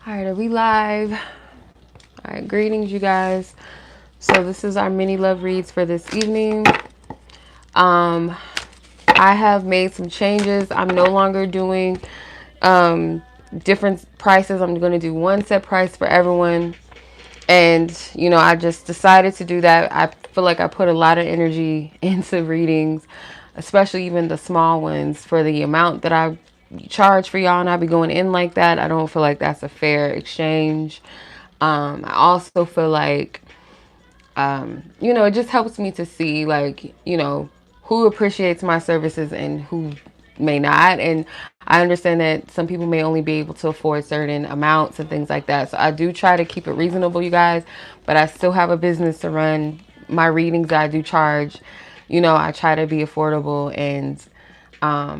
All right, are we live? All right, greetings, you guys. So this is our mini love reads for this evening. I have made some changes. I'm no longer doing different prices. I'm going to do one set price for everyone. And, you know, I just decided to do that. I feel like I put a lot of energy into readings, especially even the small ones, for the amount that I charge for y'all, and I be going in like that. I don't feel like that's a fair exchange. I also feel like, you know, it just helps me to see, like, you know, who appreciates my services and who may not. And I understand that some people may only be able to afford certain amounts and things like that. So I do try to keep it reasonable, you guys, but I still have a business to run. My readings I do charge, you know, I try to be affordable and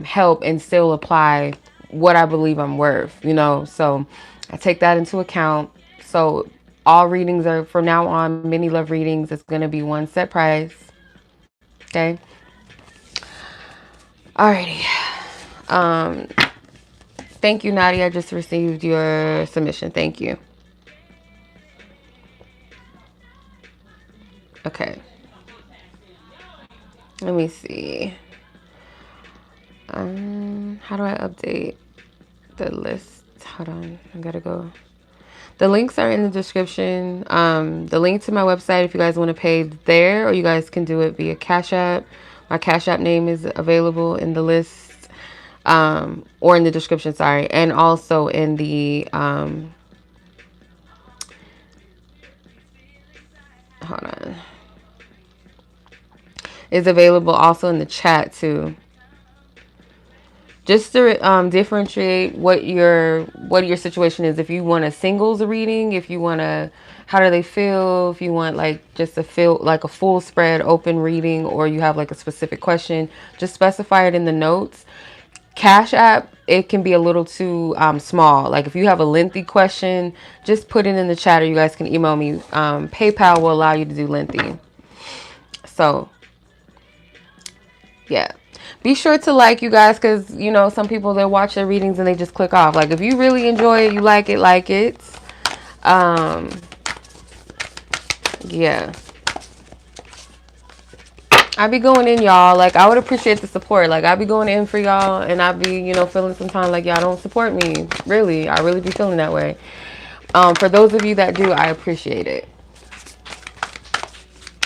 help and still apply what I believe I'm worth, you know. So I take that into account. So all readings are, from now on, mini love readings. It's going to be one set price. Okay. Alrighty. Thank you, Nadi. I just received your submission. Thank you. Okay. Let me see. How do I update the list? Hold on. I gotta go. The links are in the description. The link to my website, if you guys want to pay there, or you guys can do it via Cash App. My Cash App name is available in the list, or in the description, sorry. And also in the, hold on. Is available also in the chat too. Just to differentiate what your situation is. If you want a singles reading, if you want a how do they feel, if you want like just a feel like a full spread open reading, or you have like a specific question, just specify it in the notes. Cash App, it can be a little too small. Like if you have a lengthy question, just put it in the chat, or you guys can email me. PayPal will allow you to do lengthy. So yeah. Be sure to like, you guys, because, you know, some people, they'll watch their readings and they just click off. Like, if you really enjoy it, you like it, like it. Yeah. I be going in, y'all. Like, I would appreciate the support. Like, I be going in for y'all, and I be, you know, feeling sometimes like y'all don't support me. Really. I really be feeling that way. For those of you that do, I appreciate it.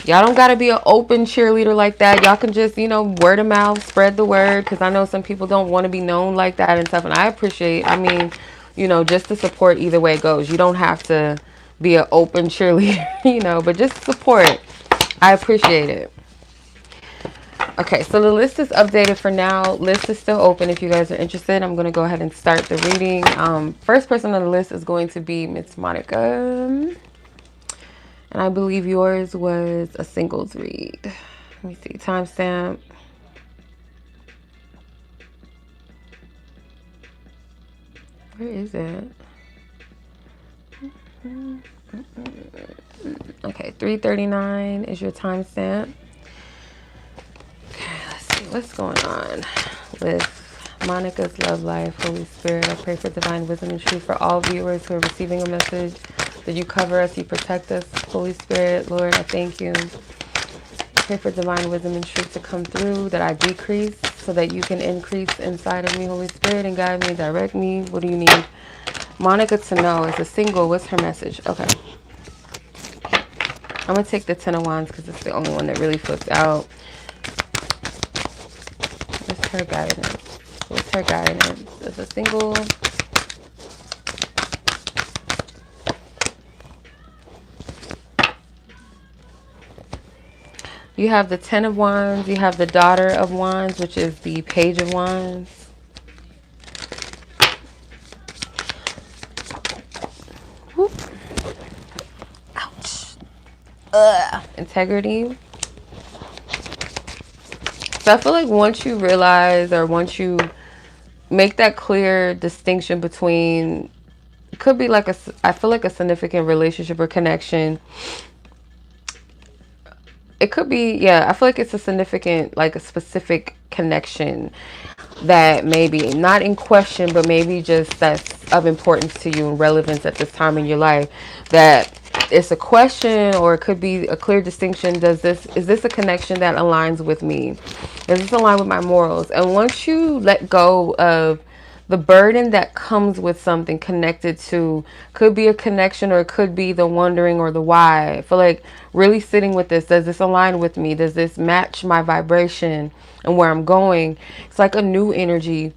Y'all don't got to be an open cheerleader like that. Y'all can just, you know, word of mouth, spread the word. Because I know some people don't want to be known like that and stuff. And I appreciate, I mean, you know, just the support either way it goes. You don't have to be an open cheerleader, you know, but just support. I appreciate it. Okay, so the list is updated for now. List is still open if you guys are interested. I'm going to go ahead and start the reading. First person on the list is going to be Miss Monica. And I believe yours was a singles read. Let me see. Timestamp. Where is it? Okay, 3:39 is your timestamp. Okay, let's see what's going on with Monica's love life. Holy Spirit, I pray for divine wisdom and truth for all viewers who are receiving a message. That you cover us, you protect us. Holy Spirit, Lord, I thank you. I pray for divine wisdom and truth to come through, that I decrease so that you can increase inside of me, Holy Spirit, and guide me, direct me. What do you need? Monica to know is a single. What's her message? Okay. I'm going to take the Ten of Wands because it's the only one that really flips out. What's her guidance? What's her guidance? Is a single. You have the Ten of Wands. You have the Daughter of Wands, which is the Page of Wands. Whoop. Ouch. Integrity. So I feel like once you realize, or once you make that clear distinction between, it could be like I feel like a significant relationship or connection. It could be, yeah, I feel like it's a significant, like a specific connection that maybe not in question, but maybe just that's of importance to you and relevance at this time in your life, that it's a question, or it could be a clear distinction. Is this a connection that aligns with me? Does this align with my morals? And once you let go of the burden that comes with something connected to, could be a connection, or it could be the wondering or the why. I feel like really sitting with this. Does this align with me? Does this match my vibration and where I'm going? It's like a new energy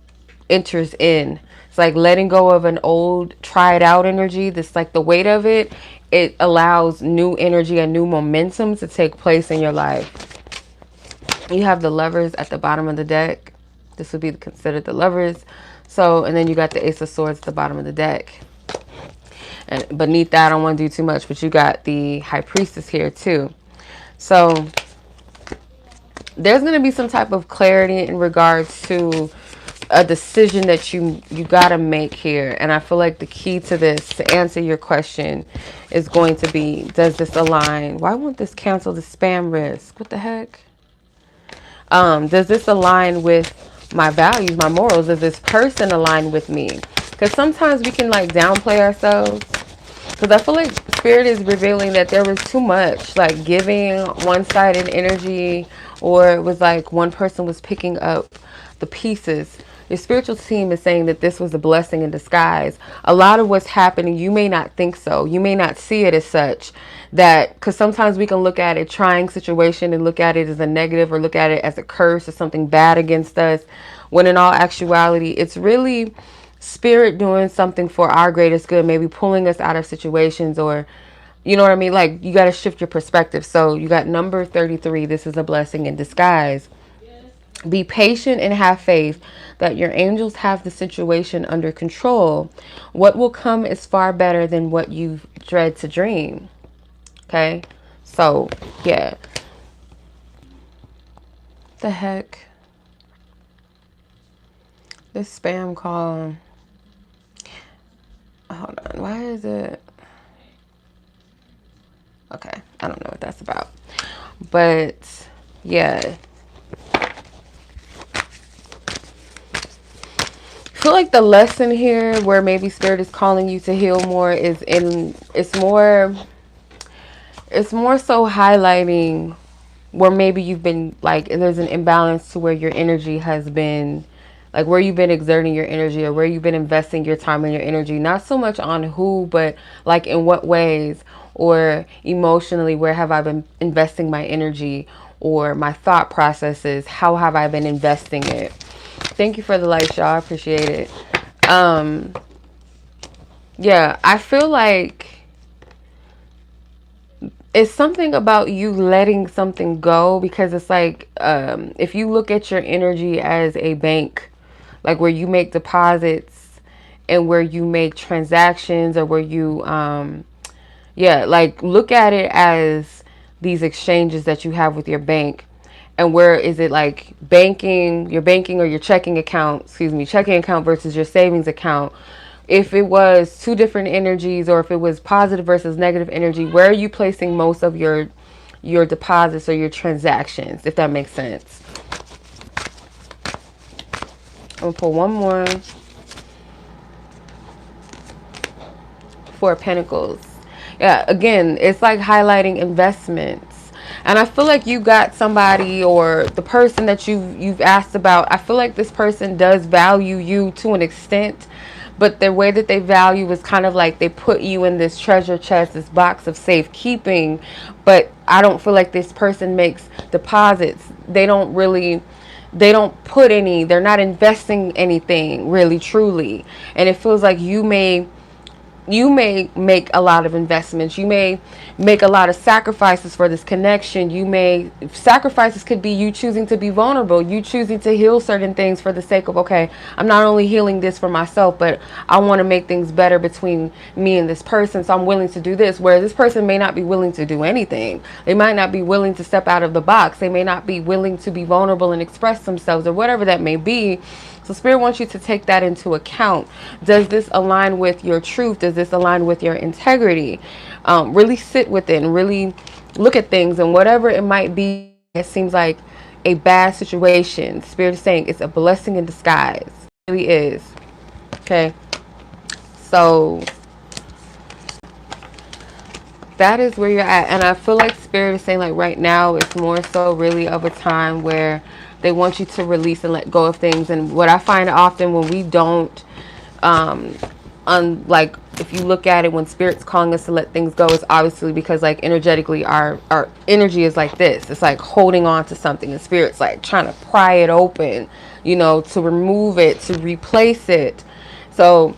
enters in. It's like letting go of an old, try it out energy. This, like the weight of it, it allows new energy and new momentum to take place in your life. You have the Lovers at the bottom of the deck. This would be considered the Lovers. So, and then you got the Ace of Swords at the bottom of the deck. And beneath that, I don't want to do too much, but you got the High Priestess here too. So there's going to be some type of clarity in regards to a decision that you got to make here. And I feel like the key to this, to answer your question, is going to be, does this align? Why won't this cancel the spam risk? What the heck? Does this align with my values, my morals? Does this person align with me? Because sometimes we can like downplay ourselves. Because I feel like Spirit is revealing that there was too much, like giving one-sided energy, or it was like one person was picking up the pieces. Your spiritual team is saying that this was a blessing in disguise. A lot of what's happening, you may not think so. You may not see it as such. That, because sometimes we can look at a trying situation and look at it as a negative, or look at it as a curse or something bad against us, when in all actuality, it's really Spirit doing something for our greatest good, maybe pulling us out of situations, or, you know what I mean? Like, you got to shift your perspective. So you got number 33. This is a blessing in disguise. Be patient and have faith that your angels have the situation under control. What will come is far better than what you dread to dream. Okay? So, yeah. The heck? This spam call. Hold on. Why is it? Okay. I don't know what that's about. But, yeah. I feel like the lesson here, where maybe Spirit is calling you to heal more, is it's more so highlighting where maybe you've been like, there's an imbalance to where your energy has been, like where you've been exerting your energy, or where you've been investing your time and your energy, not so much on who, but like in what ways, or emotionally, where have I been investing my energy, or my thought processes, how have I been investing it? Thank you for the light, y'all. I appreciate it. Yeah, I feel like it's something about you letting something go, because it's like, if you look at your energy as a bank, like where you make deposits and where you make transactions, or where you, yeah, like look at it as these exchanges that you have with your bank. And where is it like banking, your banking or your checking account, checking account versus your savings account? If it was two different energies, or if it was positive versus negative energy, where are you placing most of your deposits or your transactions, if that makes sense? I'm going to pull one more. Four of Pentacles. Yeah, again, it's like highlighting investments. And I feel like you got somebody, or the person that you've asked about, I feel like this person does value you to an extent, but the way that they value is kind of like they put you in this treasure chest, this box of safekeeping. But I don't feel like this person makes deposits. They don't put any, they're not investing anything really, truly. And it feels like you may make a lot of investments. You may make a lot of sacrifices for this connection. Sacrifices could be you choosing to be vulnerable, you choosing to heal certain things for the sake of, okay, I'm not only healing this for myself, but I want to make things better between me and this person, so I'm willing to do this. Whereas this person may not be willing to do anything. They might not be willing to step out of the box. They may not be willing to be vulnerable and express themselves, or whatever that may be. So Spirit wants you to take that into account. Does this align with your truth? Does this align with your integrity? Really sit with it and really look at things, and whatever it might be, it seems like a bad situation, Spirit is saying it's a blessing in disguise. It really is. Okay. So that is where you're at. And I feel like Spirit is saying, like, right now it's more so really of a time where they want you to release and let go of things. And what I find often when we don't, like, if you look at it, when Spirit's calling us to let things go, it's obviously because, like, energetically our energy is like this. It's like holding on to something, and Spirit's like trying to pry it open, you know, to remove it, to replace it. So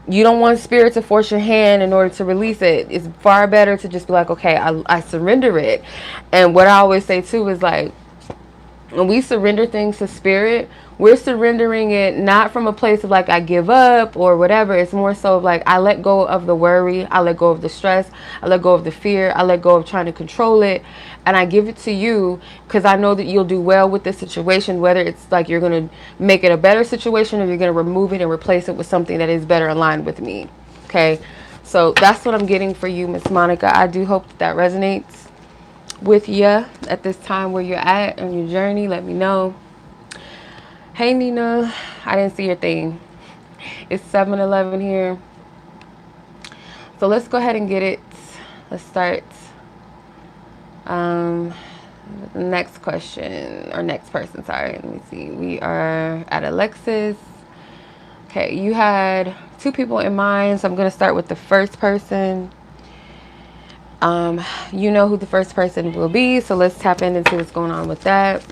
you don't want Spirit to force your hand in order to release it. It's far better to just be like, okay, I surrender it. And what I always say too is, like, when we surrender things to Spirit, we're surrendering it not from a place of like, I give up or whatever. It's more so of like, I let go of the worry, I let go of the stress, I let go of the fear, I let go of trying to control it, and I give it to you because I know that you'll do well with this situation, whether it's like you're going to make it a better situation or you're going to remove it and replace it with something that is better aligned with me. Okay, so that's what I'm getting for you, Miss Monica. I do hope that resonates with you at this time where you're at on your journey. Let me know. Hey Nina, I didn't see your thing. It's 7:11 here, so let's go ahead and get it. Let's start. Next question, or next person, sorry. Let me see. We are at Alexis. Okay, you had two people in mind, so I'm going to start with the first person. You know who the first person will be, so let's tap in and see what's going on with that.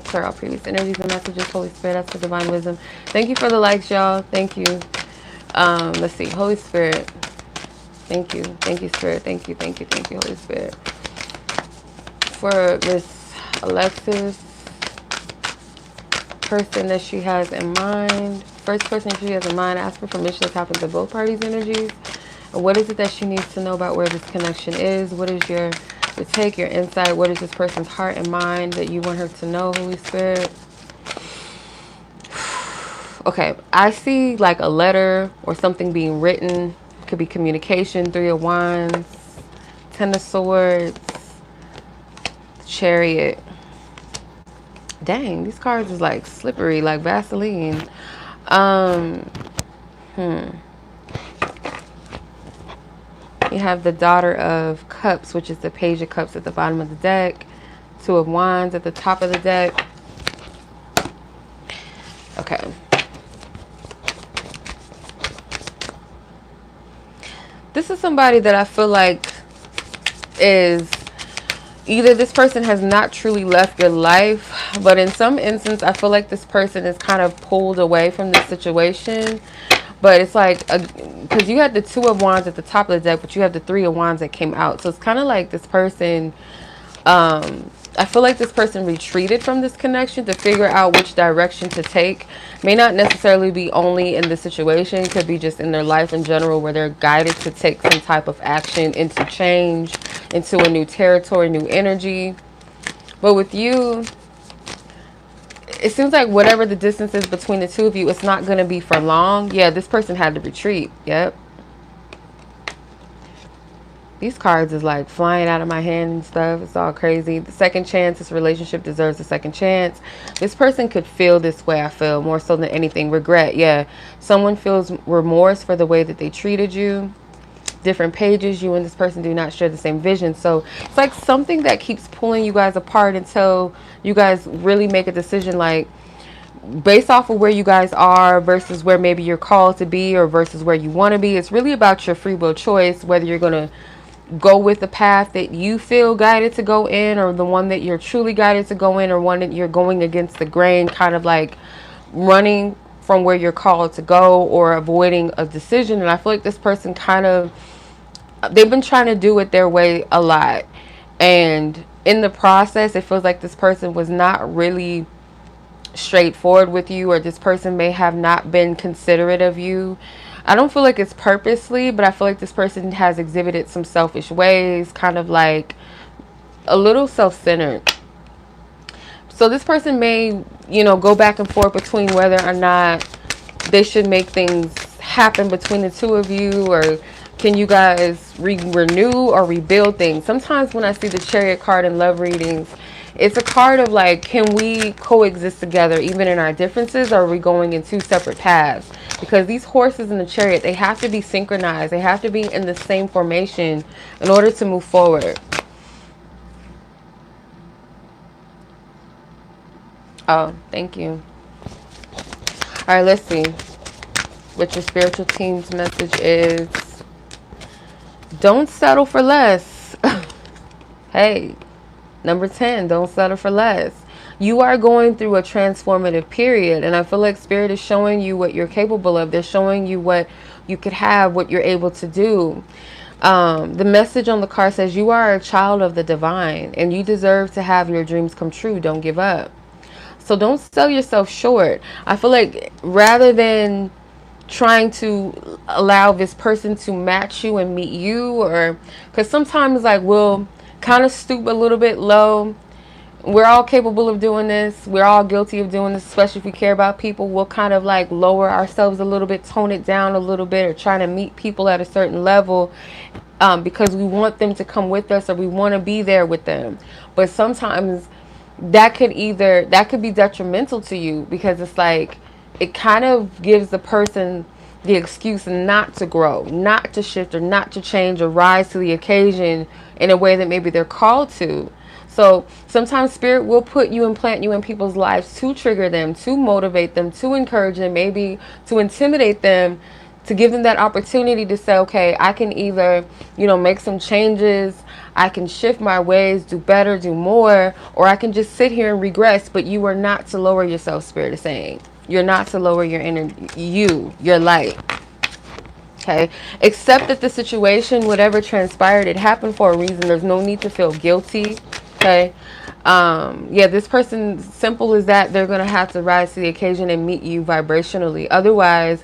Clear all previous energies and messages. Holy Spirit, that's the divine wisdom. Thank you for the likes, y'all. Thank you. Let's see. Holy Spirit. Thank you. Thank you, Spirit. Thank you. Thank you. Thank you, Holy Spirit. For Miss Alexis, person that she has in mind. First person she has in mind, ask for permission to tap into both parties' energies. And what is it that she needs to know about where this connection is? What is your take, your insight? What is this person's heart and mind that you want her to know, Holy Spirit? Okay, I see like a letter or something being written. It could be communication. 3 of Wands, 10 of Swords, Chariot. Dang, these cards is like slippery, like Vaseline. You have the Daughter of Cups, which is the Page of Cups at the bottom of the deck. 2 of Wands at the top of the deck. Okay. This is somebody that I feel like is either this person has not truly left your life, but in some instance, I feel like this person is kind of pulled away from this situation. But it's like, because you had the 2 of Wands at the top of the deck, but you have the 3 of Wands that came out. So it's kind of like this person, I feel like this person retreated from this connection to figure out which direction to take. May not necessarily be only in this situation. Could be just in their life in general, where they're guided to take some type of action into change, into a new territory, new energy. But with you, it seems like whatever the distance is between the two of you, it's not going to be for long. Yeah, this person had to retreat. Yep. These cards is like flying out of my hand and stuff. It's all crazy. The second chance, this relationship deserves a second chance. This person could feel this way, I feel, more so than anything. Regret, yeah. Someone feels remorse for the way that they treated you. Different pages, you and this person do not share the same vision. So it's like something that keeps pulling you guys apart until you guys really make a decision, like based off of where you guys are versus where maybe you're called to be, or versus where you want to be. It's really about your free will choice, whether you're going to go with the path that you feel guided to go in, or the one that you're truly guided to go in, or one that you're going against the grain, kind of like running from where you're called to go, or avoiding a decision. And I feel like this person kind of, they've been trying to do it their way a lot, and in the process it feels like this person was not really straightforward with you, or this person may have not been considerate of you. I don't feel like it's purposely, but I feel like this person has exhibited some selfish ways, kind of like a little self-centered. So this person may, you know, go back and forth between whether or not they should make things happen between the two of you, or can you guys renew or rebuild things. Sometimes when I see the Chariot card in love readings, It's a card of like, can we coexist together even in our differences, or are we going in two separate paths? Because these horses in the chariot, they have to be synchronized. They have to be in the same formation in order to move forward. Oh, thank you. All right, let's see what your spiritual team's message is. Don't settle for less. Hey, number 10, don't settle for less. You are going through a transformative period, and I feel like Spirit is showing you what you're capable of. They're showing you what you could have, what you're able to do. The message on the card says you are a child of the divine, and you deserve to have your dreams come true. Don't give up. So don't sell yourself short. I feel like rather than trying to allow this person to match you and meet you, or because sometimes like we'll kind of stoop a little bit low. We're all capable of doing this. We're all guilty of doing this, especially if we care about people. We'll kind of like lower ourselves a little bit, tone it down a little bit, or trying to meet people at a certain level because we want them to come with us, or we want to be there with them. But sometimes that could be detrimental to you, because it's like it kind of gives the person the excuse not to grow, not to shift, or not to change, or rise to the occasion in a way that maybe they're called to. So sometimes Spirit will put you and plant you in people's lives to trigger them, to motivate them, to encourage them, maybe to intimidate them, to give them that opportunity to say, okay, I can either, make some changes, I can shift my ways, do better, do more, or I can just sit here and regress. But you are not to lower yourself, Spirit is saying. You're not to lower your your light. Okay. Accept that the situation, whatever transpired, it happened for a reason. There's no need to feel guilty. Okay. Yeah, this person, simple as that, they're going to have to rise to the occasion and meet you vibrationally. Otherwise,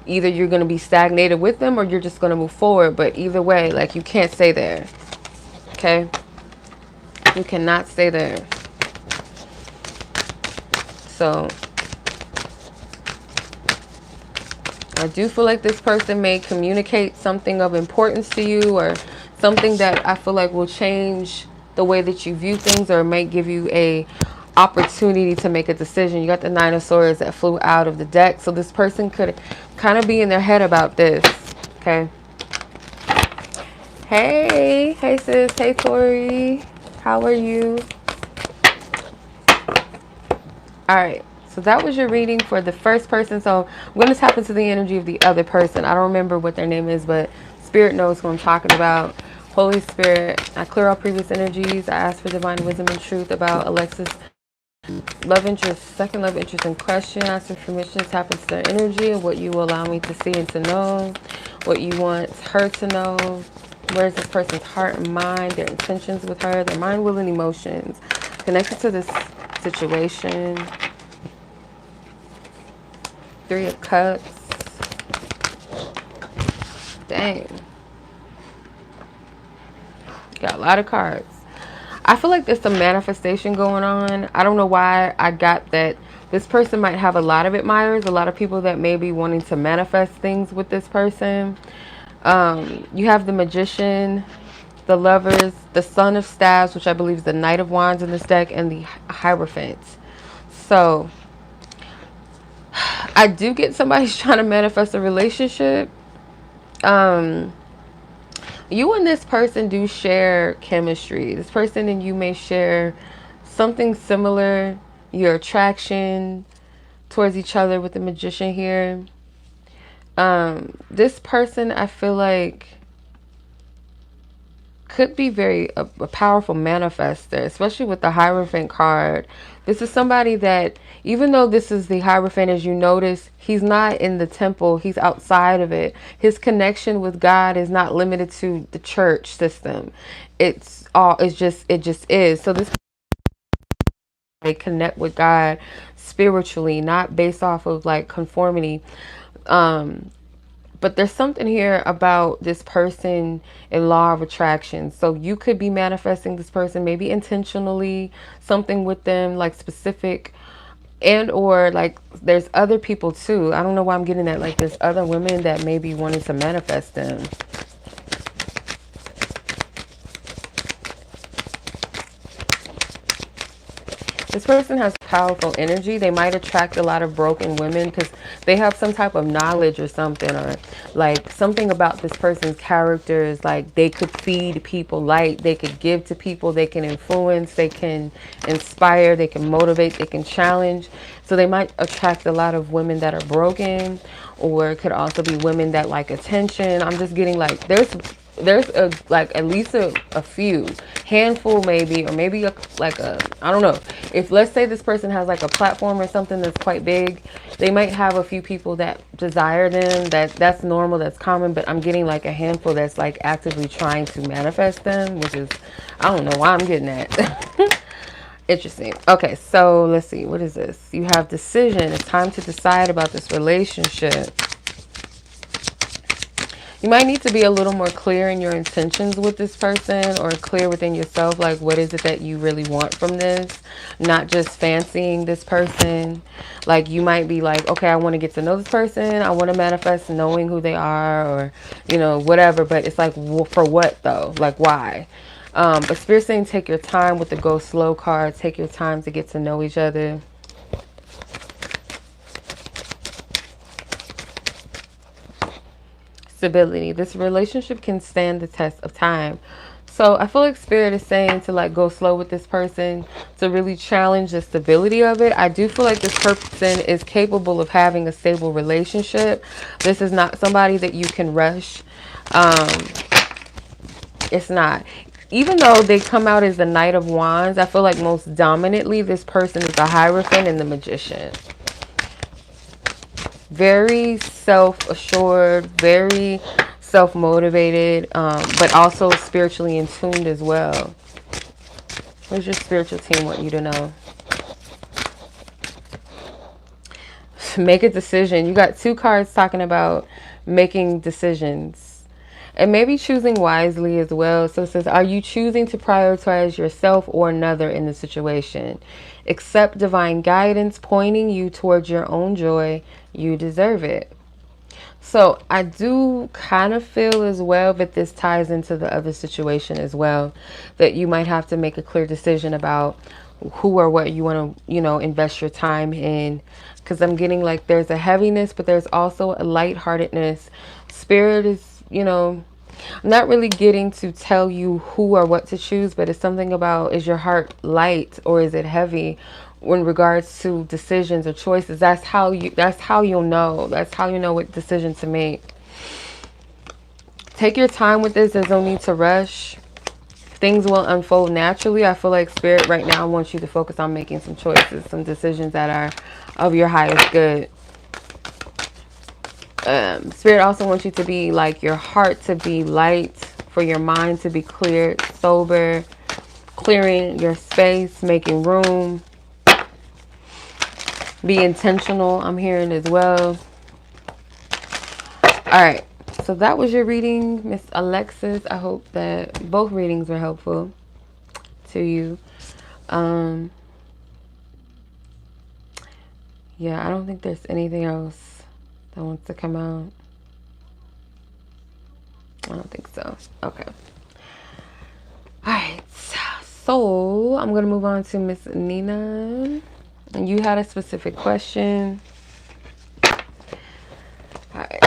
either you're going to be stagnated with them, or you're just going to move forward. But either way, like, you can't stay there. Okay. You cannot stay there. So I do feel like this person may communicate something of importance to you, or something that I feel like will change the way that you view things, or might give you a opportunity to make a decision. You got the Nine of Swords that flew out of the deck. So this person could kind of be in their head about this. Okay. Hey sis. Hey Tori. How are you? All right. So that was your reading for the first person. So I'm going to tap into the energy of the other person. I don't remember what their name is, but Spirit knows who I'm talking about. Holy Spirit, I clear all previous energies. I ask for divine wisdom and truth about Alexis' love interest, second love interest in question. I ask for permission to tap into their energy and what you will allow me to see and to know, what you want her to know. Where's this person's heart and mind, their intentions with her, their mind, will, and emotions connected to this situation. Three of Cups. Dang. Got a lot of cards. I feel like there's some manifestation going on. I don't know why I got that. This person might have a lot of admirers, a lot of people that may be wanting to manifest things with this person. You have the Magician, the Lovers, the Son of Staves, which I believe is the Knight of Wands in this deck, and the Hierophant. So I do get somebody's trying to manifest a relationship. You and this person do share chemistry. This person and you may share something similar. Your attraction towards each other with the Magician here. This person, I feel like, could be a powerful manifester, especially with the Hierophant card. This is somebody that, even though this is the Hierophant, as you notice, he's not in the temple, he's outside of it. His connection with God is not limited to the church system. It just is. So this, they connect with God spiritually, not based off of like conformity. But there's something here about this person in law of attraction. So you could be manifesting this person, maybe intentionally, something with them like specific, and or like there's other people too. I don't know why I'm getting that. Like there's other women that may be wanting to manifest them. This person has powerful energy. They might attract a lot of broken women because they have some type of knowledge or something, or like something about this person's character is like they could feed people light, they could give to people, they can influence, they can inspire, they can motivate, they can challenge. So they might attract a lot of women that are broken, or it could also be women that like attention. I'm just getting like there's a like at least a few handful, maybe, or maybe like a, I don't know, if let's say this person has like a platform or something that's quite big, they might have a few people that desire them. That's normal, that's common, but I'm getting like a handful that's like actively trying to manifest them, which is, I don't know why I'm getting that. Interesting. Okay, so let's see, what is this? You have decision. It's time to decide about this relationship. You might need to be a little more clear in your intentions with this person, or clear within yourself, like what is it that you really want from this, not just fancying this person. Like you might be like, okay, I want to get to know this person, I want to manifest knowing who they are, or you know, whatever, but it's like, for what though? Like why? But Spirit's saying take your time with the go slow card. Take your time to get to know each other. Stability. This relationship can stand the test of time. So I feel like Spirit is saying to like go slow with this person, to really challenge the stability of it. I do feel like this person is capable of having a stable relationship. This is not somebody that you can rush. It's not. Even though they come out as the Knight of Wands, I feel like most dominantly this person is the Hierophant and the Magician. Very self-assured, very self-motivated, but also spiritually in tuned as well. What does your spiritual team want you to know? Make a decision. You got two cards talking about making decisions and maybe choosing wisely as well. So it says, are you choosing to prioritize yourself or another in the situation? Accept divine guidance pointing you towards your own joy. You deserve it. So I do kind of feel as well that this ties into the other situation as well, that you might have to make a clear decision about who or what you want to, you know, invest your time in. Because I'm getting like there's a heaviness, but there's also a lightheartedness. Spirit is, you know, I'm not really getting to tell you who or what to choose, but it's something about, is your heart light or is it heavy in regards to decisions or choices? That's how you'll know. That's how you know what decision to make. Take your time with this. There's no need to rush. Things will unfold naturally. I feel like Spirit right now wants you to focus on making some choices, some decisions that are of your highest good. Spirit also wants you to be like, your heart to be light, for your mind to be clear, sober, clearing your space, making room. Be intentional, I'm hearing as well. All right, so that was your reading, Miss Alexis. I hope that both readings were helpful to you. Yeah, I don't think there's anything else that wants to come out. I don't think so. Okay. All right, so I'm going to move on to Miss Nina. And you had a specific question. All right.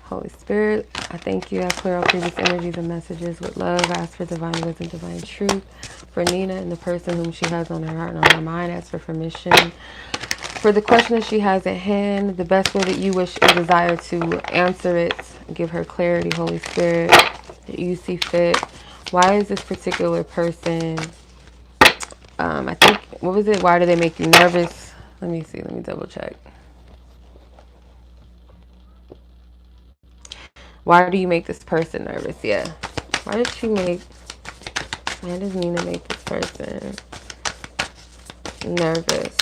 Holy Spirit, I thank you. I clear all previous energies and messages with love. I ask for divine wisdom, divine truth for Nina and the person whom she has on her heart and on her mind. I ask for permission for the question that she has at hand, the best way that you wish and desire to answer it. Give her clarity, Holy Spirit, that you see fit. Why is this particular person, I think, what was it? Why do they make you nervous? Let me see. Let me double check. Why do you make this person nervous? Yeah. Why does Nina make this person nervous?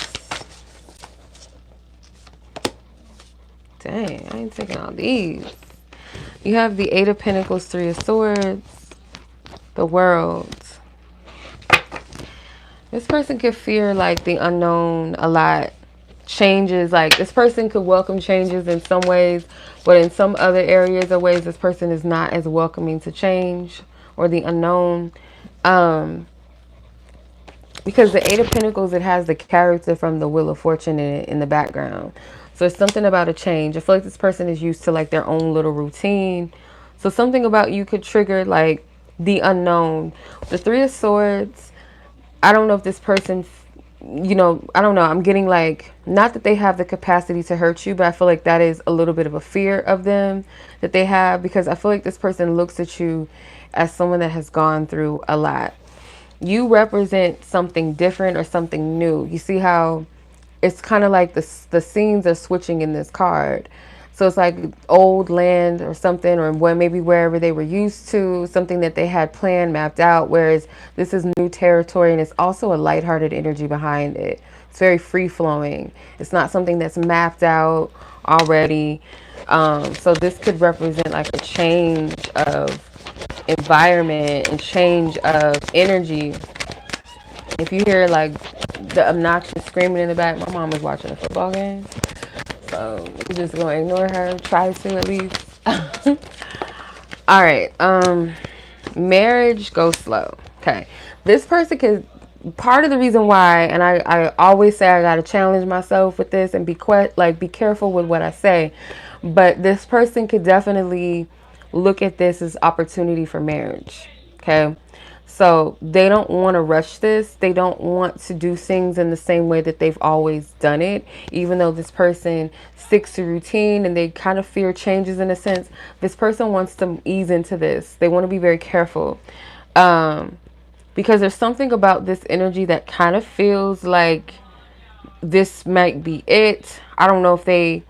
Dang, I ain't taking all these. You have the Eight of Pentacles, Three of Swords, the World. This person could fear like the unknown a lot. Changes, like this person could welcome changes in some ways, but in some other areas or ways this person is not as welcoming to change or the unknown. because the Eight of Pentacles, it has the character from the Wheel of Fortune in the background. So it's something about a change. I feel like this person is used to like their own little routine. So something about you could trigger like the unknown. The Three of Swords, I don't know if this person, you know, I don't know. I'm getting like, not that they have the capacity to hurt you, but I feel like that is a little bit of a fear of them that they have, because I feel like this person looks at you as someone that has gone through a lot. You represent something different or something new. You see how it's kind of like the scenes are switching in this card. So it's like old land or something, or maybe wherever they were used to, something that they had planned, mapped out, whereas this is new territory, and it's also a lighthearted energy behind it. It's very free flowing. It's not something that's mapped out already. So this could represent like a change of environment and change of energy. If you hear like the obnoxious screaming in the back, my mom is watching a football game. So we're just gonna ignore her, try to at least. All right. Marriage goes slow. Okay. This person could, part of the reason why, and I always say I gotta challenge myself with this and be careful with what I say. But this person could definitely look at this as opportunity for marriage. Okay. So they don't want to rush this. They don't want to do things in the same way that they've always done it. Even though this person sticks to routine and they kind of fear changes in a sense, this person wants to ease into this. They want to be very careful. Because there's something about this energy that kind of feels like this might be it. I don't know if they...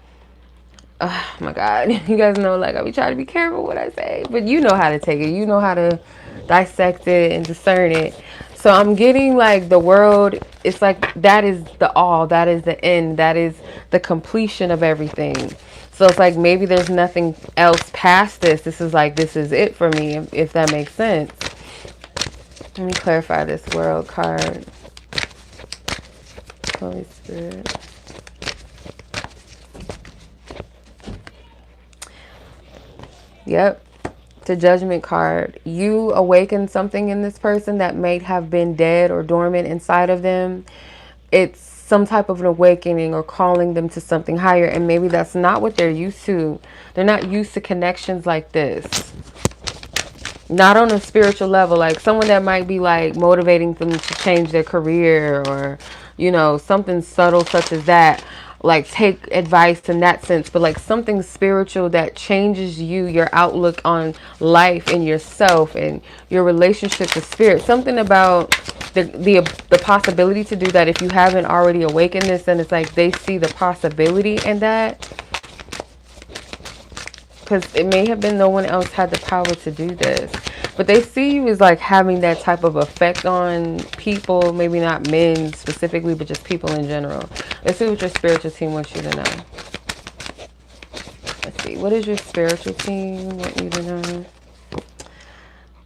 Oh my God. You guys know, like, I be trying to be careful what I say, but you know how to take it. You know how to dissect it and discern it. So I'm getting like the world, it's like that is the all, that is the end, that is the completion of everything. So it's like maybe there's nothing else past this. This is like, this is it for me, if that makes sense. Let me clarify this world card. Holy Spirit. Yep. The Judgment card. You awaken something in this person that may have been dead or dormant inside of them. It's some type of an awakening or calling them to something higher. And maybe that's not what they're used to. They're not used to connections like this. Not on a spiritual level. Like someone that might be like motivating them to change their career, or, you know, something subtle such as that. Like take advice in that sense, but like something spiritual that changes you, your outlook on life and yourself and your relationship to spirit. Something about the possibility to do that. If you haven't already awakened this, then it's like they see the possibility in that, because it may have been no one else had the power to do this, but they see you as like having that type of effect on people. Maybe not men specifically, but just people in general. Let's see what your spiritual team wants you to know. Let's see. What does your spiritual team want you to know?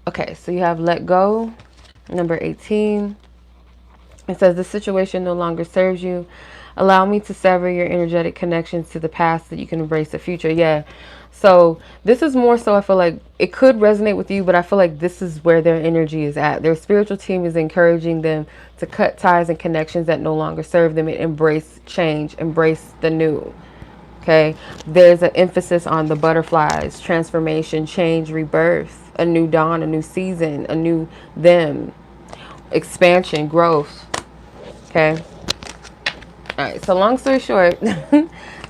Okay, so you have let go, number 18. It says the situation no longer serves you. Allow me to sever your energetic connections to the past so that you can embrace the future. Yeah. So this is more so, I feel like it could resonate with you, but I feel like this is where their energy is at. Their spiritual team is encouraging them to cut ties and connections that no longer serve them and embrace change, embrace the new. Okay. There's an emphasis on the butterflies, transformation, change, rebirth, a new dawn, a new season, a new them, expansion, growth. Okay. All right. So long story short,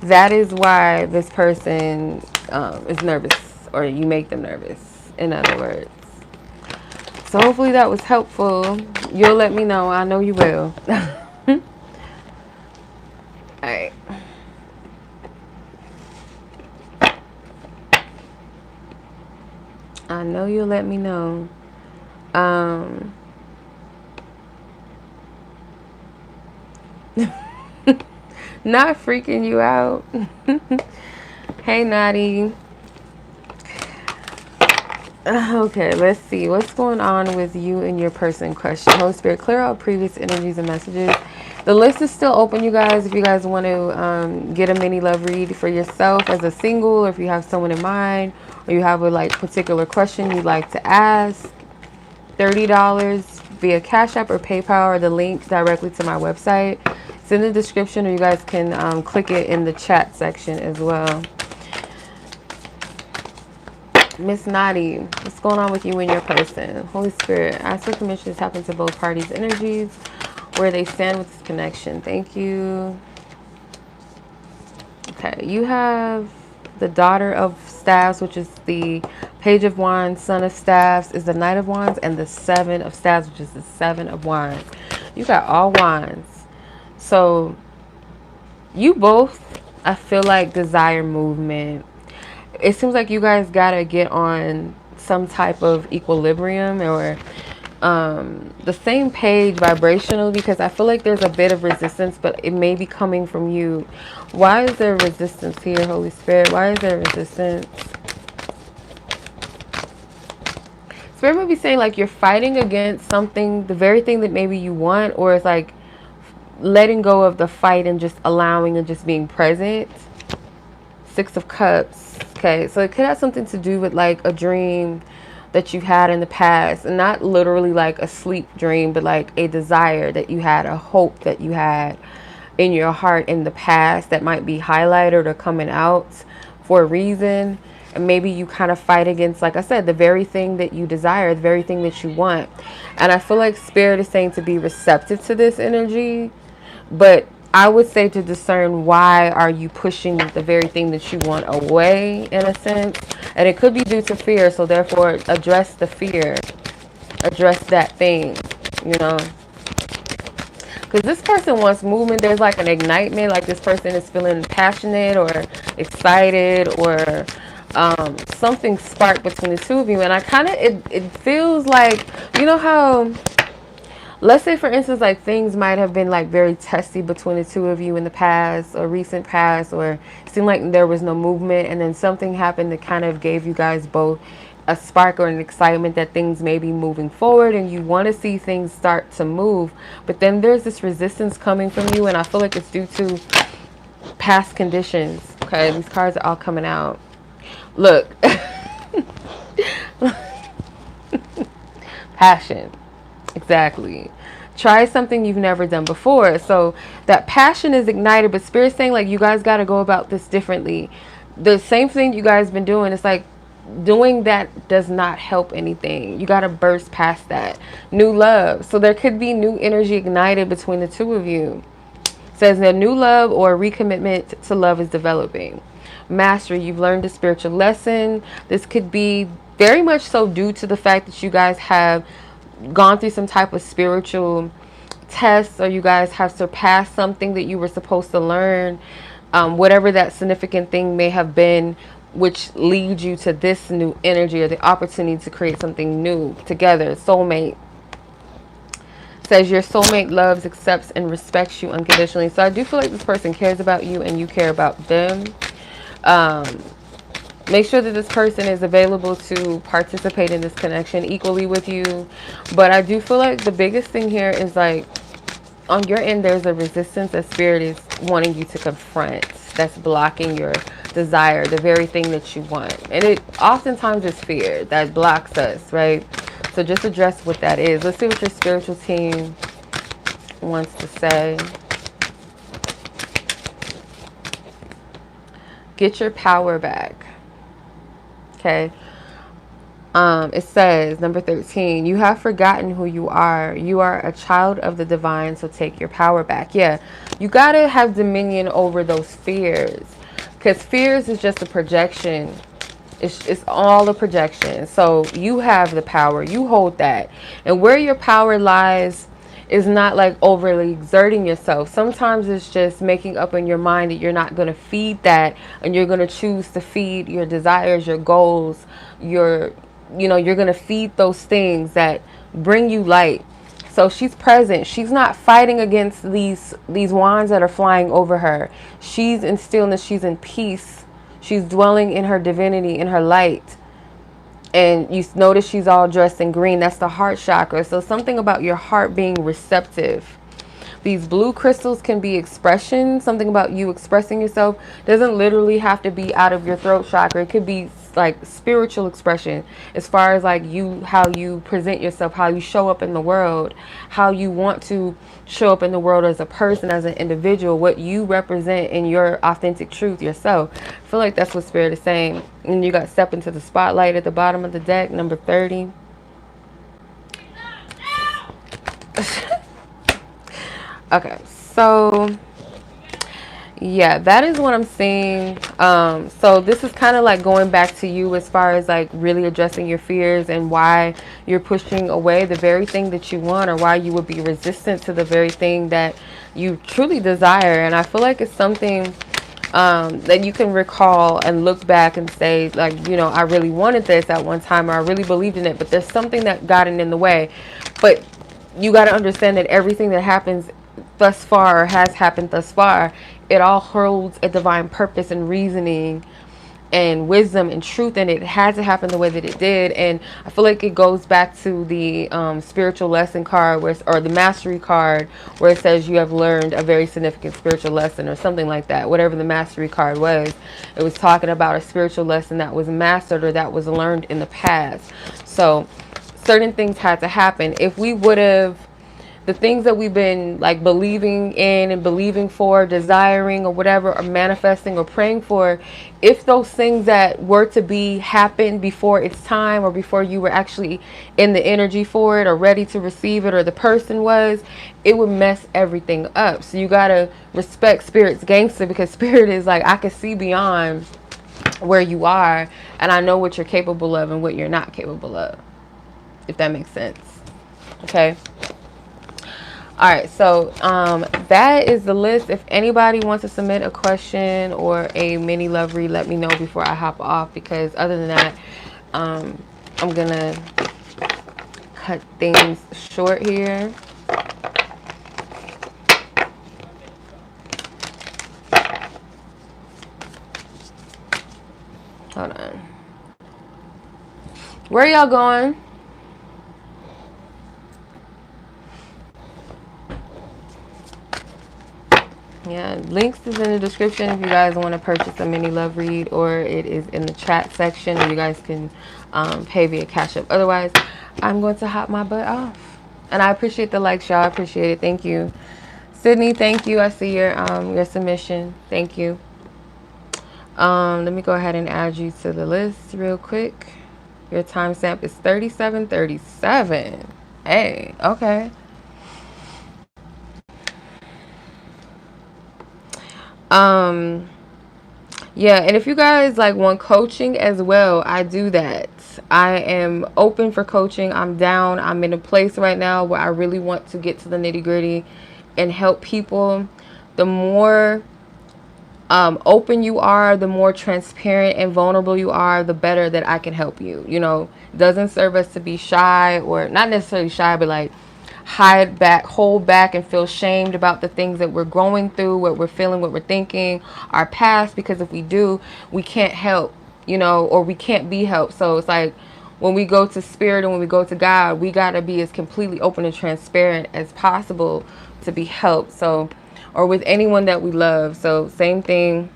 that is why this person is nervous, or you make them nervous, in other words. So hopefully that was helpful. You'll let me know. I know you will. All right. I know you'll let me know. Not freaking you out. Hey, Nadi. Okay, let's see. What's going on with you and your person question? Holy Spirit, clear out previous energies and messages. The list is still open, you guys. If you guys want to get a mini love read for yourself as a single, or if you have someone in mind, or you have a like particular question you'd like to ask, $30. via Cash App or PayPal, or the link directly to my website. It's in the description, or you guys can click it in the chat section as well. Miss Nadi, what's going on with you and your person? Holy Spirit, ask for permission to tap into both parties' energies, where they stand with this connection. Thank you. Okay, you have the Daughter of Staffs, which is the Page of Wands. Son of Staffs is the Knight of Wands, and the Seven of Staffs, which is the Seven of Wands. You got all wands. So you both, I feel like, desire movement. It seems like you guys gotta get on some type of equilibrium, or the same page vibrationally, because I feel like there's a bit of resistance, but it may be coming from you. Why is there resistance here, Holy Spirit? Why is there resistance? Spirit may be saying like you're fighting against something, the very thing that maybe you want, or it's like letting go of the fight and just allowing and just being present. Six of Cups. Okay, so it could have something to do with like a dream that you've had in the past, and not literally like a sleep dream, but like a desire that you had, a hope that you had in your heart in the past that might be highlighted or coming out for a reason. And maybe you kind of fight against, like I said, the very thing that you desire, the very thing that you want. And I feel like Spirit is saying to be receptive to this energy, but I would say to discern, why are you pushing the very thing that you want away, in a sense? And it could be due to fear, so therefore address the fear. Address that thing, you know? Because this person wants movement. There's like an ignitement, like this person is feeling passionate or excited, or something sparked between the two of you. And I kind of, it feels like, you know how... Let's say, for instance, like things might have been like very testy between the two of you in the past or recent past, or it seemed like there was no movement, and then something happened that kind of gave you guys both a spark or an excitement that things may be moving forward, and you want to see things start to move. But then there's this resistance coming from you, and I feel like it's due to past conditions. Okay, these cards are all coming out. Look. Passion. Exactly. Try something you've never done before. So that passion is ignited, but Spirit's saying like you guys got to go about this differently. The same thing you guys been doing, it's like doing that does not help anything. You got to burst past that. New love. So there could be new energy ignited between the two of you. It says that new love or recommitment to love is developing. Mastery. You've learned a spiritual lesson. This could be very much so due to the fact that you guys have gone through some type of spiritual tests, or you guys have surpassed something that you were supposed to learn, whatever that significant thing may have been, which leads you to this new energy or the opportunity to create something new together. Soulmate. Says your soulmate loves, accepts, and respects you unconditionally. So I do feel like this person cares about you and you care about them. Make sure that this person is available to participate in this connection equally with you. But I do feel like the biggest thing here is like on your end, there's a resistance that Spirit is wanting you to confront, that's blocking your desire, the very thing that you want. And it oftentimes is fear that blocks us, right? So just address what that is. Let's see what your spiritual team wants to say. Get your power back. Okay. It says, number 13, you have forgotten who you are. You are a child of the divine, so take your power back. Yeah, you got to have dominion over those fears, because fears is just a projection. It's all a projection. So you have the power. You hold that. And where your power lies is not like overly exerting yourself. Sometimes it's just making up in your mind that you're not going to feed that, and you're going to choose to feed your desires, your goals, you're going to feed those things that bring you light. So she's present. She's not fighting against these wands that are flying over her. She's in stillness. She's in peace. She's dwelling in her divinity, in her light. And you notice she's all dressed in green. That's the heart chakra. So something about your heart being receptive. These blue crystals can be expression, something about you expressing yourself. Doesn't literally have to be out of your throat chakra. It could be like spiritual expression, as far as like you, how you present yourself, how you show up in the world, how you want to show up in the world as a person, as an individual, what you represent in your authentic truth yourself. I feel like that's what Spirit is saying. And you got step into the spotlight at the bottom of the deck, number 30. Okay, so yeah, that is what I'm seeing. So this is kind of like going back to you as far as like really addressing your fears and why you're pushing away the very thing that you want, or why you would be resistant to the very thing that you truly desire. And I feel like it's something that you can recall and look back and say, like, you know, I really wanted this at one time, or I really believed in it, but there's something that got in the way. But you got to understand that everything that happens thus far, or has happened thus far, it all holds a divine purpose and reasoning and wisdom and truth, and it had to happen the way that it did. And I feel like it goes back to the spiritual lesson card, where, or the mastery card, where it says you have learned a very significant spiritual lesson, or something like that. Whatever the mastery card was, it was talking about a spiritual lesson that was mastered, or that was learned in the past. So certain things had to happen. If we would have, the things that we've been like believing in and believing for, desiring or whatever, or manifesting or praying for, if those things that were to be happen before it's time, or before you were actually in the energy for it or ready to receive it, or the person was, it would mess everything up. So you gotta respect Spirit's gangster, because Spirit is like, I can see beyond where you are, and I know what you're capable of and what you're not capable of, if that makes sense. Okay. All right, so that is the list. If anybody wants to submit a question or a mini love read, let me know before I hop off, because other than that, I'm gonna cut things short here. Hold on. Where y'all going? Yeah, links is in the description if you guys want to purchase a mini love read, or it is in the chat section, or you guys can pay via Cash App. Otherwise, I'm going to hop my butt off. And I appreciate the likes, y'all. I appreciate it. Thank you. Sydney, thank you. I see your submission. Thank you. Let me go ahead and add you to the list real quick. Your timestamp is 3737. Hey, okay. Yeah, and if you guys like want coaching as well, I do that. I am open for coaching. I'm down. I'm in a place right now where I really want to get to the nitty-gritty and help people. The more open you are, the more transparent and vulnerable you are, the better that I can help you. You know, it doesn't serve us to be shy, or not necessarily shy, but like hide back, hold back, and feel shamed about the things that we're going through, what we're feeling, what we're thinking, our past, because if we do, we can't help, you know, or we can't be helped. So it's like when we go to Spirit and when we go to God, we got to be as completely open and transparent as possible to be helped. So, or with anyone that we love. So same thing.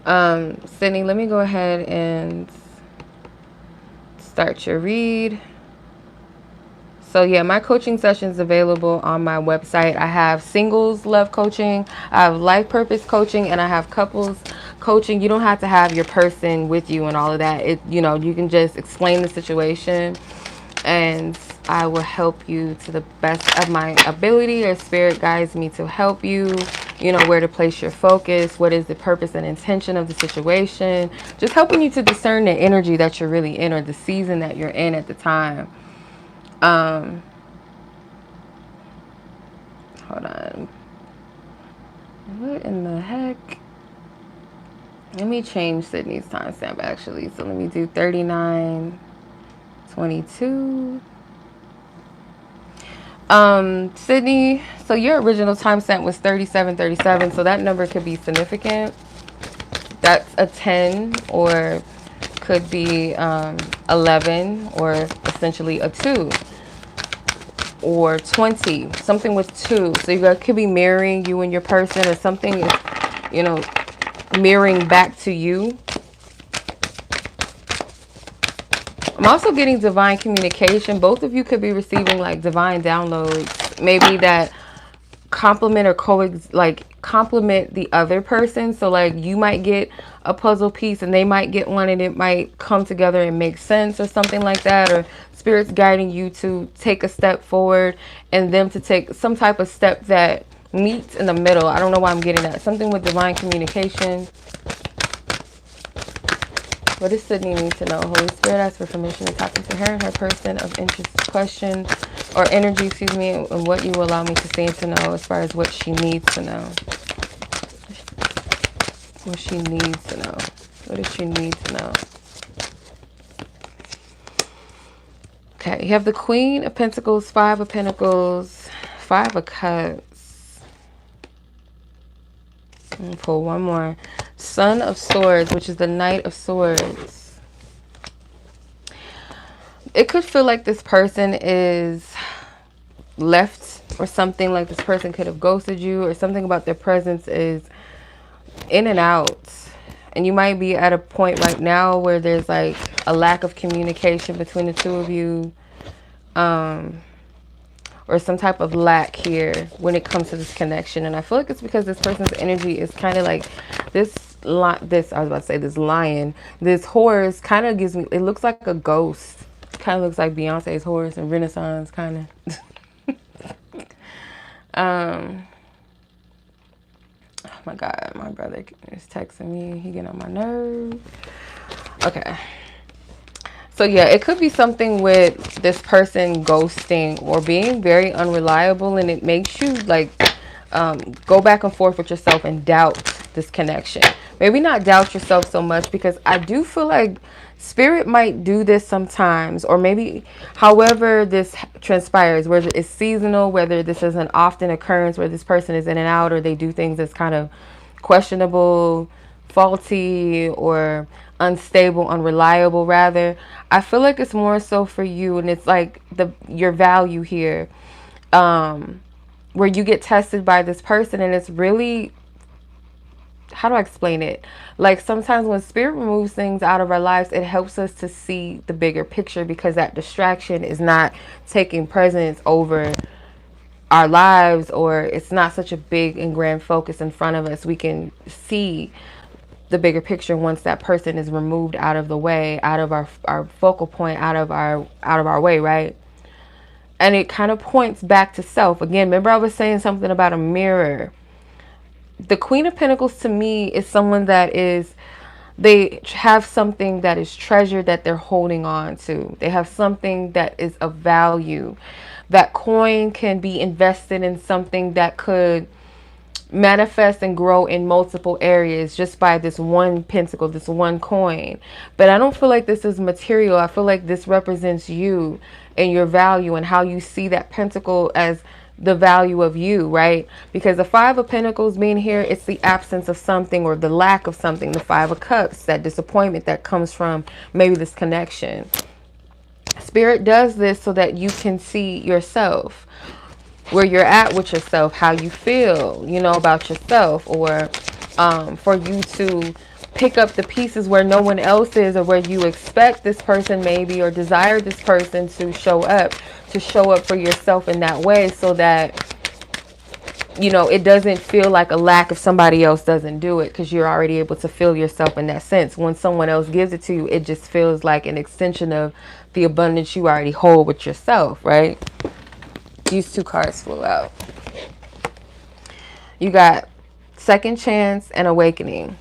Sydney, let me go ahead and start your read. So yeah, my coaching sessions available on my website. I have singles love coaching, I have life purpose coaching, and I have couples coaching. You don't have to have your person with you and all of that. It, you know, you can just explain the situation, and I will help you to the best of my ability, or Spirit guides me to help you. You know, where to place your focus, what is the purpose and intention of the situation. Just helping you to discern the energy that you're really in, or the season that you're in at the time. Hold on. What in the heck? Let me change Sydney's timestamp actually. So let me do 39:22. Sydney, so your original timestamp was 37:37, so that number could be significant. That's a 10, or could be 11, or essentially a 2. or 20, something with 2. So you could be mirroring you and your person, or something is, you know, mirroring back to you. I'm also getting divine communication. Both of you could be receiving like divine downloads, maybe that complement or complement the other person. So like you might get a puzzle piece and they might get one, and it might come together and make sense or something like that, or spirit's guiding you to take a step forward and them to take some type of step that meets in the middle. I don't know why I'm getting that. Something with divine communication. What does Sydney need to know? Holy Spirit asks for permission to tap into her and her person of interest question or energy, excuse me, and what you will allow me to see and to know as far as what she needs to know. What she needs to know. What does she need to know? Okay, you have the Queen of Pentacles, 5 of Pentacles, 5 of Cups. And pull one more. Son of Swords, which is the Knight of Swords. It could feel like this person is left or something, like this person could have ghosted you, or something about their presence is in and out. And you might be at a point right now where there's like a lack of communication between the two of you, or some type of lack here when it comes to this connection. And I feel like it's because this person's energy is kind of like this lion, this horse kind of gives me, it looks like a ghost. Kind of looks like Beyonce's horse and Renaissance kind of. Oh my God, my brother is texting me. He getting on my nerves. Okay. So yeah, it could be something with this person ghosting or being very unreliable, and it makes you like go back and forth with yourself and doubt this connection. Maybe not doubt yourself so much, because I do feel like spirit might do this sometimes, or maybe however this transpires, whether it's seasonal, whether this is an often occurrence where this person is in and out, or they do things that's kind of questionable, faulty, or unstable, unreliable rather. I feel like it's more so for you, and it's like your value here, where you get tested by this person, and it's really, how do I explain it? Like sometimes when spirit removes things out of our lives, it helps us to see the bigger picture, because that distraction is not taking precedence over our lives, or it's not such a big and grand focus in front of us. We can see the bigger picture once that person is removed out of the way, out of our focal point, out of our way, right? And it kind of points back to self. Again, remember I was saying something about a mirror. The Queen of Pentacles to me is someone that is, they have something that is treasured that they're holding on to. They have something that is of value. That coin can be invested in something that could manifest and grow in multiple areas just by this one pentacle, this one coin. But I don't feel like this is material. I feel like this represents you and your value and how you see that pentacle as the value of you, right? Because the 5 of Pentacles being here, it's the absence of something or the lack of something. The 5 of Cups, that disappointment that comes from maybe this connection. Spirit does this so that you can see yourself, where you're at with yourself, how you feel, you know, about yourself, or for you to pick up the pieces where no one else is, or where you expect this person maybe, or desire this person to show up for yourself in that way, so that, you know, it doesn't feel like a lack if somebody else doesn't do it, because you're already able to feel yourself in that sense. When someone else gives it to you, it just feels like an extension of the abundance you already hold with yourself, right? These 2 cards flew out. You got Second Chance and Awakening.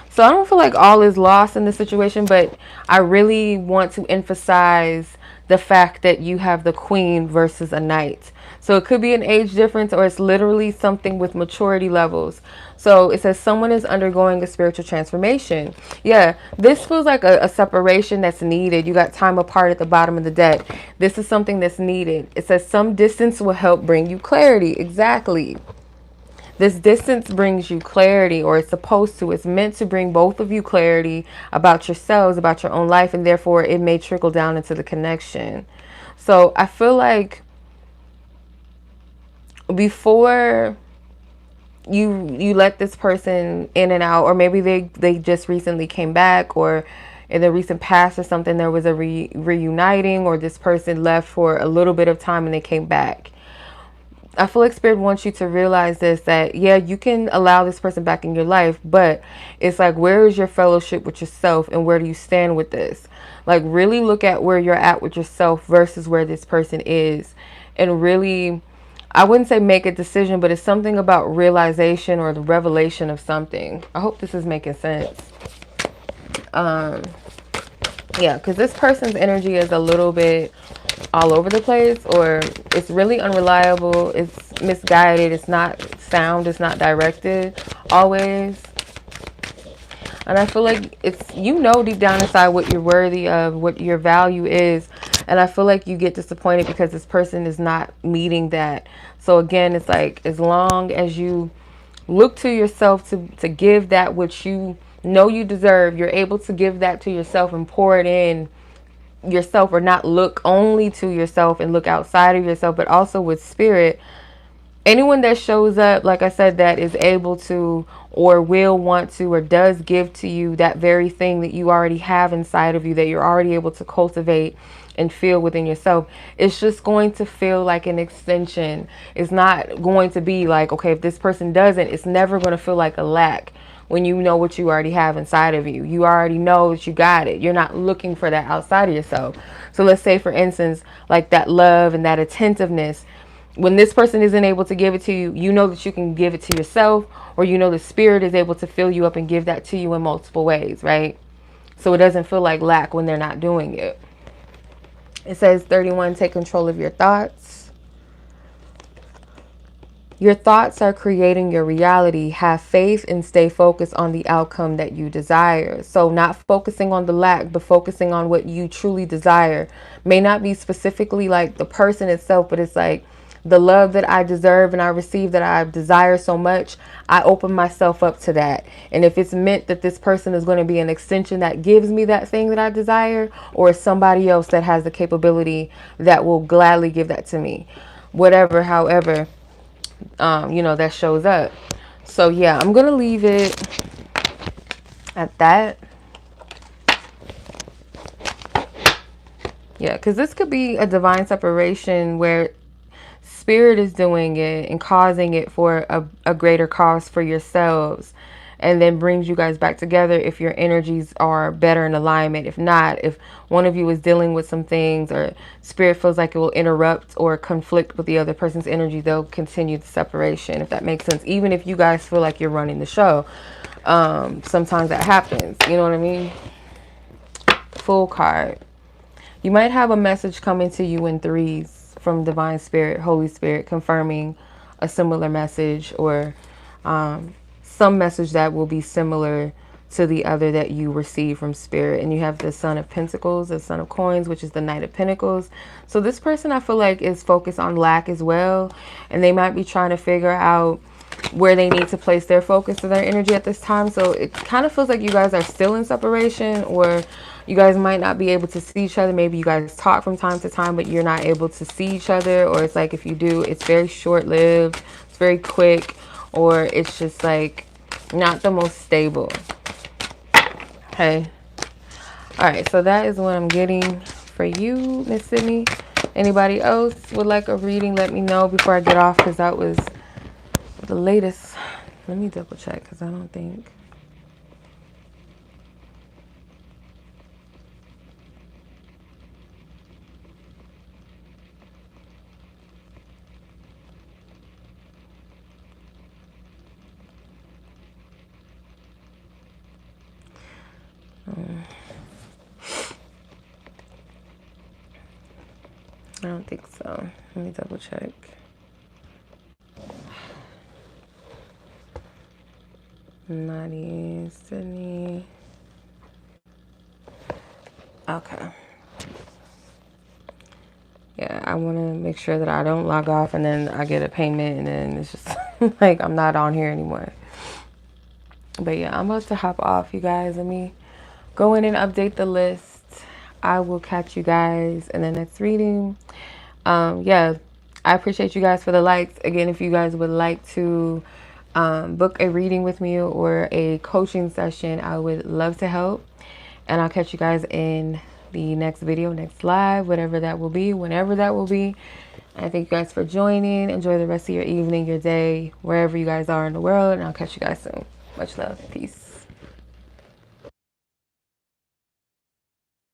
So I don't feel like all is lost in this situation, but I really want to emphasize the fact that you have the Queen versus a Knight. So it could be an age difference, or it's literally something with maturity levels. So it says someone is undergoing a spiritual transformation. Yeah, this feels like a separation that's needed. You got time apart at the bottom of the deck. This is something that's needed. It says some distance will help bring you clarity. Exactly. This distance brings you clarity, or it's supposed to. It's meant to bring both of you clarity about yourselves, about your own life, and therefore it may trickle down into the connection. So I feel like before you let this person in and out, or maybe they just recently came back, or in the recent past or something, there was a reuniting, or this person left for a little bit of time and they came back. I feel like Spirit wants you to realize this, that yeah, you can allow this person back in your life, but it's like, where is your fellowship with yourself and where do you stand with this? Like, really look at where you're at with yourself versus where this person is. And really, I wouldn't say make a decision, but it's something about realization or the revelation of something. I hope this is making sense. Yeah, because this person's energy is a little bit all over the place, or it's really unreliable, it's misguided, it's not sound, it's not directed always. And I feel like it's, you know, deep down inside what you're worthy of, what your value is. And I feel like you get disappointed because this person is not meeting that. So again, it's like, as long as you look to yourself to give that which you know you deserve, you're able to give that to yourself and pour it in yourself, or not look only to yourself and look outside of yourself, but also with Spirit. Anyone that shows up, like I said, that is able to or will want to or does give to you that very thing that you already have inside of you, that you're already able to cultivate and feel within yourself, it's just going to feel like an extension. It's not going to be like, okay, if this person doesn't, it's never going to feel like a lack. When you know what you already have inside of you, you already know that you got it. You're not looking for that outside of yourself. So let's say, for instance, like that love and that attentiveness, when this person isn't able to give it to you, you know that you can give it to yourself, or you know the Spirit is able to fill you up and give that to you in multiple ways, right? So it doesn't feel like lack when they're not doing it. It says 31, take control of your thoughts. Your thoughts are creating your reality. Have faith and stay focused on the outcome that you desire. So not focusing on the lack, but focusing on what you truly desire. May not be specifically like the person itself, but it's like, the love that I deserve and I receive, that I desire so much, I open myself up to that. And if it's meant that this person is going to be an extension that gives me that thing that I desire, or somebody else that has the capability that will gladly give that to me, whatever, however, you know, that shows up. So yeah, I'm going to leave it at that. Yeah, because this could be a divine separation where Spirit is doing it and causing it for a greater cause for yourselves, and then brings you guys back together if your energies are better in alignment. If not, if one of you is dealing with some things, or Spirit feels like it will interrupt or conflict with the other person's energy, they'll continue the separation, if that makes sense. Even if you guys feel like you're running the show, sometimes that happens, you know what I mean? Full card. You might have a message coming to you in threes from Divine Spirit, Holy Spirit, confirming a similar message, or some message that will be similar to the other that you receive from Spirit. And you have the Son of Pentacles, the Son of Coins, which is the Knight of Pentacles. So this person, I feel like, is focused on lack as well, and they might be trying to figure out where they need to place their focus of their energy at this time. So it kind of feels like you guys are still in separation, or you guys might not be able to see each other. Maybe you guys talk from time to time, but you're not able to see each other. Or it's like, if you do, it's very short-lived, it's very quick, or it's just like not the most stable. Okay. All right, so that is what I'm getting for you, Miss Sydney. Anybody else would like a reading, let me know before I get off, because that was the latest. Let me double check, because I don't think. I don't think so. Let me double check. Nadi, Sydney. Okay. Yeah, I want to make sure that I don't log off and then I get a payment and then it's just like I'm not on here anymore. But yeah, I'm about to hop off, you guys. Let me go in and update the list. I will catch you guys in the next reading. Yeah, I appreciate you guys for the likes. Again, if you guys would like to book a reading with me or a coaching session, I would love to help. And I'll catch you guys in the next video, next live, whatever that will be, whenever that will be. I thank you guys for joining. Enjoy the rest of your evening, your day, wherever you guys are in the world. And I'll catch you guys soon. Much love. Peace.